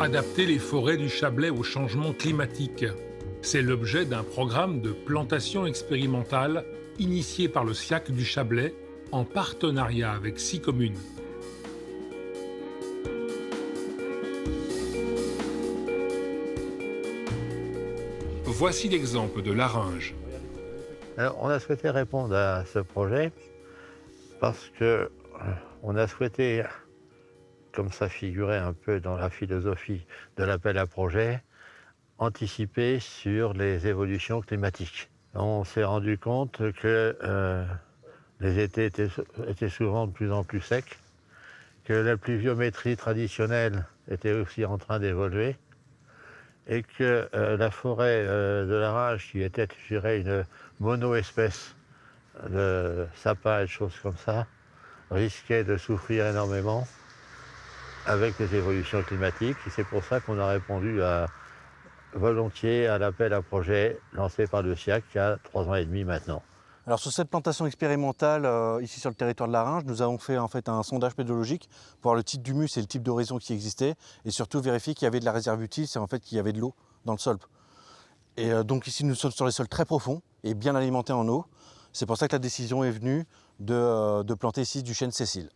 Adapter les forêts du Chablais au changement climatique. C'est l'objet d'un programme de plantation expérimentale initié par le SIAC du Chablais en partenariat avec 6 communes. Voici l'exemple de Laringe. Alors, on a souhaité répondre à ce projet parce on a souhaité, comme ça figurait un peu dans la philosophie de l'appel à projet, anticiper sur les évolutions climatiques. On s'est rendu compte que les étés étaient souvent de plus en plus secs, que la pluviométrie traditionnelle était aussi en train d'évoluer et que la forêt de Laringe, qui était, je dirais, une mono-espèce de sapins et de choses comme ça, risquait de souffrir énormément avec les évolutions climatiques. Et c'est pour ça qu'on a répondu volontiers à l'appel à projet lancé par le SIAC il y a 3 ans et demi maintenant. Alors sur cette plantation expérimentale, ici sur le territoire de Laringe, nous avons fait en fait un sondage pédologique pour voir le type d'humus et le type d'horizon qui existait, et surtout vérifier qu'il y avait de la réserve utile, c'est en fait qu'il y avait de l'eau dans le sol. Et donc ici nous sommes sur les sols très profonds et bien alimentés en eau. C'est pour ça que la décision est venue de planter ici du chêne Cécile.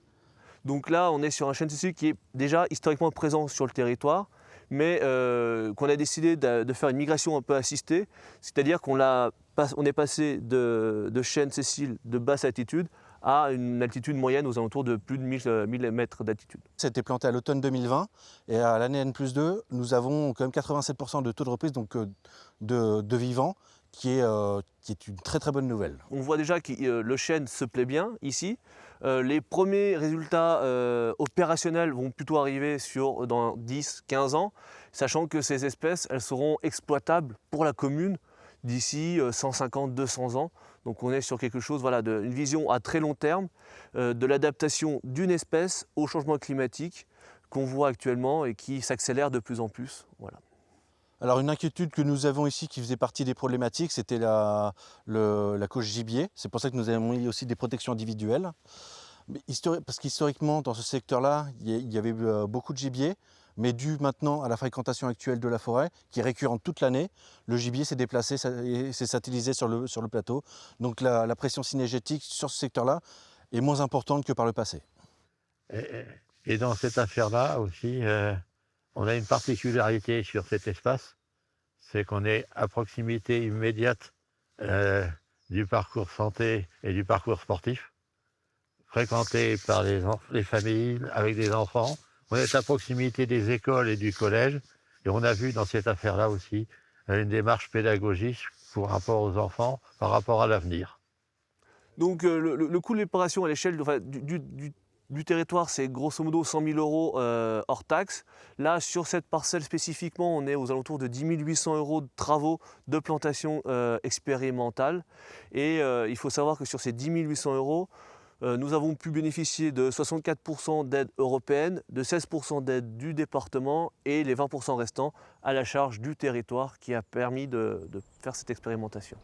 Donc là, on est sur un chêne Cécile qui est déjà historiquement présent sur le territoire, mais qu'on a décidé de faire une migration un peu assistée, c'est-à-dire qu'on est passé de chêne Cécile de basse altitude à une altitude moyenne aux alentours de plus de 1000 mètres d'altitude. C'était planté à l'automne 2020 et à l'année N+2, nous avons quand même 87% de taux de reprise donc de vivants, qui est une très très bonne nouvelle. On voit déjà que le chêne se plaît bien ici. Les premiers résultats opérationnels vont plutôt arriver dans 10-15 ans, sachant que ces espèces elles seront exploitables pour la commune d'ici 150-200 ans. Donc on est sur quelque chose, voilà, une vision à très long terme de l'adaptation d'une espèce au changement climatique qu'on voit actuellement et qui s'accélère de plus en plus. Voilà. Alors une inquiétude que nous avons ici qui faisait partie des problématiques, c'était la couche gibier. C'est pour ça que nous avons mis aussi des protections individuelles. Mais parce qu'historiquement, dans ce secteur-là, il y avait beaucoup de gibier, mais dû maintenant à la fréquentation actuelle de la forêt, qui est récurrente toute l'année, le gibier s'est déplacé et s'est satellisé sur le plateau. Donc la pression synégétique sur ce secteur-là est moins importante que par le passé. Et dans cette affaire-là aussi, on a une particularité sur cet espace, c'est qu'on est à proximité immédiate du parcours santé et du parcours sportif, fréquenté par les familles avec des enfants. On est à proximité des écoles et du collège, et on a vu dans cette affaire-là aussi une démarche pédagogique par rapport aux enfants, par rapport à l'avenir. Donc le coût de l'opération à l'échelle du territoire, c'est grosso modo 100 000 € hors taxe. Là, sur cette parcelle spécifiquement, on est aux alentours de 10 800 € de travaux de plantation expérimentale. Et il faut savoir que sur ces 10 800 €, nous avons pu bénéficier de 64% d'aide européenne, de 16% d'aide du département et les 20% restants à la charge du territoire qui a permis de faire cette expérimentation.